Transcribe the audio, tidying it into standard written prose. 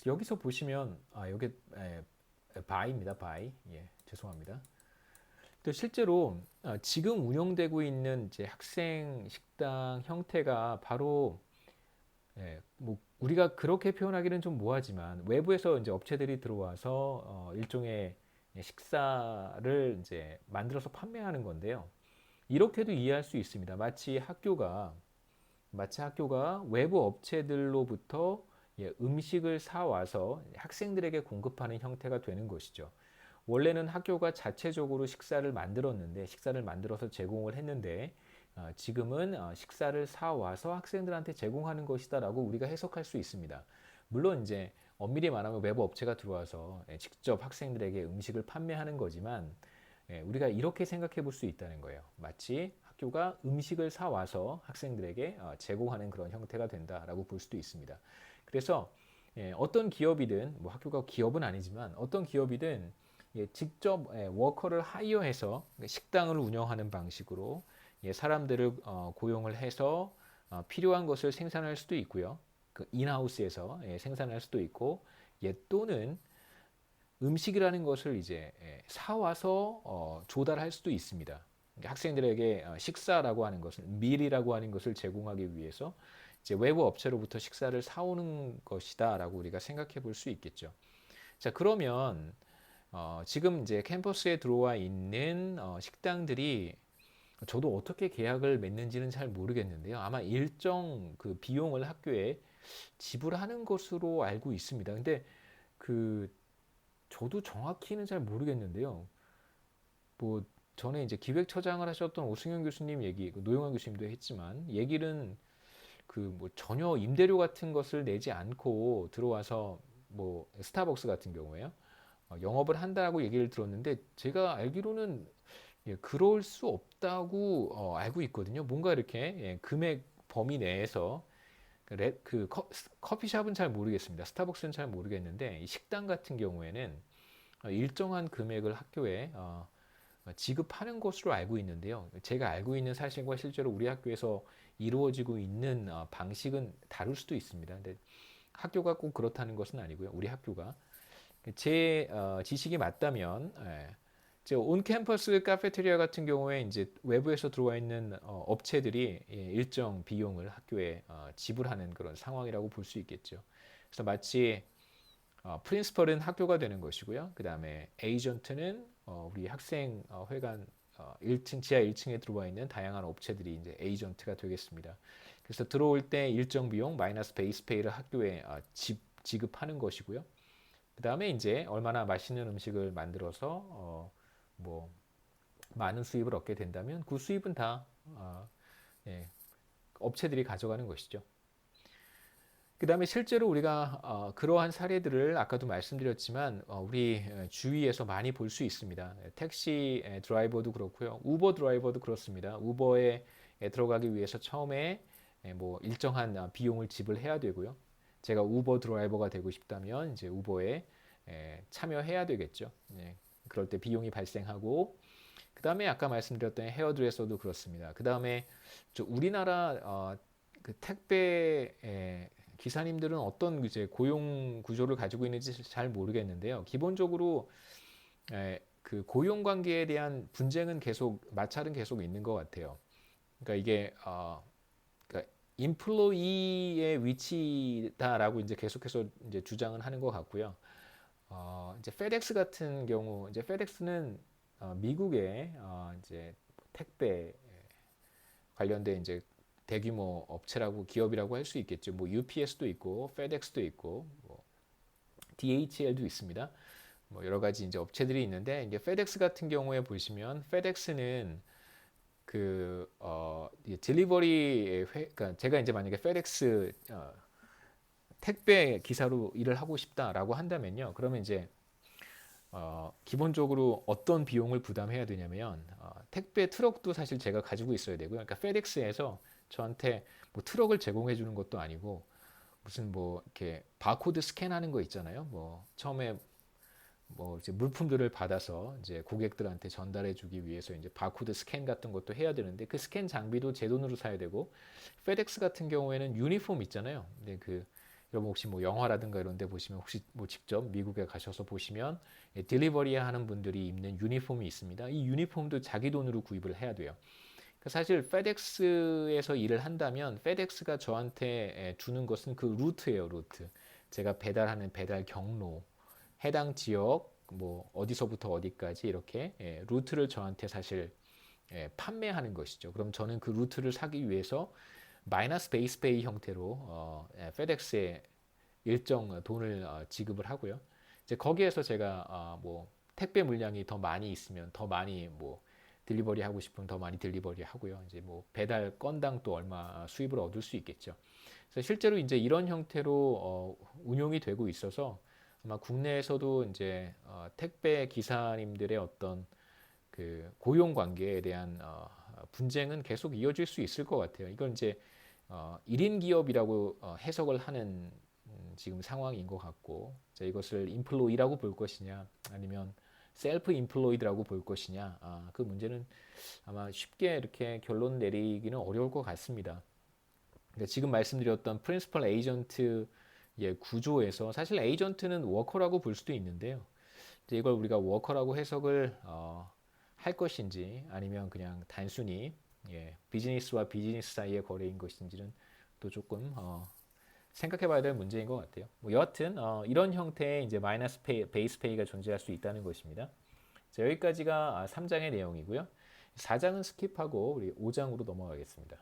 여기서 보시면 여기 바이입니다. 바이. 예, 죄송합니다. 또 실제로 지금 운영되고 있는 이제 학생 식당 형태가 바로 뭐 우리가 그렇게 표현하기는 좀 뭐하지만 외부에서 이제 업체들이 들어와서 일종의 식사를 이제 만들어서 판매하는 건데요. 이렇게도 이해할 수 있습니다. 마치 학교가 외부 업체들로부터 음식을 사와서 학생들에게 공급하는 형태가 되는 것이죠. 원래는 학교가 자체적으로 식사를 만들어서 제공을 했는데 지금은 식사를 사와서 학생들한테 제공하는 것이다라고 우리가 해석할 수 있습니다. 물론 이제 엄밀히 말하면 외부 업체가 들어와서 직접 학생들에게 음식을 판매하는 거지만 우리가 이렇게 생각해 볼 수 있다는 거예요. 마치 학교가 음식을 사와서 학생들에게 제공하는 그런 형태가 된다라고 볼 수도 있습니다. 그래서 어떤 기업이든 뭐 학교가 기업은 아니지만 어떤 기업이든 직접 워커를 하이어해서 식당을 운영하는 방식으로 사람들을 고용을 해서 필요한 것을 생산할 수도 있고요. 그 인하우스에서 생산할 수도 있고 또는 음식이라는 것을 이제 사와서 조달할 수도 있습니다. 학생들에게 식사라고 하는 것을 밀이라고 하는 것을 제공하기 위해서 이제 외부 업체로부터 식사를 사오는 것이다라고 우리가 생각해 볼 수 있겠죠. 자, 그러면 지금 이제 캠퍼스에 들어와 있는 식당들이 저도 어떻게 계약을 맺는지는 잘 모르겠는데요. 아마 일정 그 비용을 학교에 지불하는 것으로 알고 있습니다. 근데 그 저도 정확히는 잘 모르겠는데요. 뭐 전에 이제 기획처장을 하셨던 오승현 교수님 얘기, 노영환 교수님도 했지만 얘기는 그 뭐 전혀 임대료 같은 것을 내지 않고 들어와서 뭐 스타벅스 같은 경우에요. 영업을 한다고 얘기를 들었는데 제가 알기로는 그럴 수 없다고 알고 있거든요. 뭔가 이렇게 금액 범위 내에서 커피숍은 잘 모르겠습니다. 스타벅스는 잘 모르겠는데 이 식당 같은 경우에는 일정한 금액을 학교에 지급하는 것으로 알고 있는데요. 제가 알고 있는 사실과 실제로 우리 학교에서 이루어지고 있는 방식은 다를 수도 있습니다. 근데 학교가 꼭 그렇다는 것은 아니고요. 우리 학교가 제 지식이 맞다면 이제 온 캠퍼스 카페테리아 같은 경우에 이제 외부에서 들어와 있는 업체들이 일정 비용을 학교에 지불하는 그런 상황이라고 볼 수 있겠죠. 그래서 마치 프린시펄은 학교가 되는 것이고요. 그 다음에 에이전트는 우리 학생 회관 1층 지하 1층에 들어와 있는 다양한 업체들이 이제 에이전트가 되겠습니다. 그래서 들어올 때 일정 비용 마이너스 베이스 페이를 학교에 지급하는 것이고요. 그 다음에 이제 얼마나 맛있는 음식을 만들어서 뭐 많은 수입을 얻게 된다면 그 수입은 다 예, 업체들이 가져가는 것이죠. 그 다음에 실제로 우리가 그러한 사례들을 아까도 말씀드렸지만 우리 주위에서 많이 볼 수 있습니다. 택시 드라이버도 그렇고요. 우버 드라이버도 그렇습니다. 우버에 들어가기 위해서 처음에 뭐 일정한 비용을 지불해야 되고요. 제가 우버 드라이버가 되고 싶다면 이제 우버에 참여해야 되겠죠. 그럴 때 비용이 발생하고 그 다음에 아까 말씀드렸던 헤어드레서도 그렇습니다. 그 다음에 우리나라 그 택배 기사님들은 어떤 이제 고용 구조를 가지고 있는지 잘 모르겠는데요. 기본적으로 그 고용 관계에 대한 분쟁은 마찰은 계속 있는 것 같아요. 그러니까 이게 그러니까 인플로이의 위치다라고 이제 계속해서 이제 주장은 하는 것 같고요. 이제 페덱스 같은 경우 이제 페덱스는 미국의 이제 택배 관련된 이제 대규모 업체라고 기업이라고 할 수 있겠죠. 뭐 UPS도 있고, FedEx도 있고, 뭐 DHL도 있습니다. 뭐 여러 가지 이제 업체들이 있는데 이제 FedEx 같은 경우에 보시면 FedEx는 딜리버리 그러니까 제가 이제 만약에 FedEx 택배 기사로 일을 하고 싶다라고 한다면요. 그러면 이제 기본적으로 어떤 비용을 부담해야 되냐면 택배 트럭도 사실 제가 가지고 있어야 되고요. 그러니까 페덱스에서 저한테 뭐 트럭을 제공해 주는 것도 아니고 무슨 뭐 이렇게 바코드 스캔하는 거 있잖아요. 뭐 처음에 뭐 이제 물품들을 받아서 이제 고객들한테 전달해 주기 위해서 이제 바코드 스캔 같은 것도 해야 되는데 그 스캔 장비도 제 돈으로 사야 되고 페덱스 같은 경우에는 유니폼 있잖아요. 근데 그 여러분 혹시 뭐 영화라든가 이런 데 보시면 혹시 뭐 직접 미국에 가셔서 보시면 딜리버리 하는 분들이 입는 유니폼이 있습니다. 이 유니폼도 자기 돈으로 구입을 해야 돼요. 사실 페덱스에서 일을 한다면 페덱스가 저한테 주는 것은 그 루트예요, 루트. 제가 배달하는 배달 경로, 해당 지역, 뭐 어디서부터 어디까지 이렇게 루트를 저한테 사실 판매하는 것이죠. 그럼 저는 그 루트를 사기 위해서 마이너스 베이스 페이 형태로 페덱스에 일정 돈을 지급을 하고요. 이제 거기에서 제가 뭐 택배 물량이 더 많이 있으면 더 많이 뭐 딜리버리 하고 싶으면 더 많이 딜리버리 하고요. 이제 뭐 배달 건당 또 얼마 수입을 얻을 수 있겠죠. 그래서 실제로 이제 이런 형태로 운용이 되고 있어서 아마 국내에서도 이제 택배 기사님들의 어떤 그 고용 관계에 대한 분쟁은 계속 이어질 수 있을 것 같아요. 이건 이제 1인 기업이라고 해석을 하는 지금 상황인 것 같고, 이것을 인플로이라고 볼 것이냐, 아니면 셀프 인플로이드라고 볼 것이냐, 그 문제는 아마 쉽게 이렇게 결론 내리기는 어려울 것 같습니다. 그러니까 지금 말씀드렸던 프린시펄 에이전트 구조에서 사실 에이전트는 워커라고 볼 수도 있는데요. 이제 이걸 우리가 워커라고 해석을 할 것인지 아니면 그냥 단순히 비즈니스와 비즈니스 사이의 거래인 것인지는 또 조금 생각해봐야 될 문제인 것 같아요. 뭐 여하튼 이런 형태의 이제 마이너스 베이스 페이가 존재할 수 있다는 것입니다. 자, 여기까지가 3장의 내용이고요. 4장은 스킵하고 우리 5장으로 넘어가겠습니다.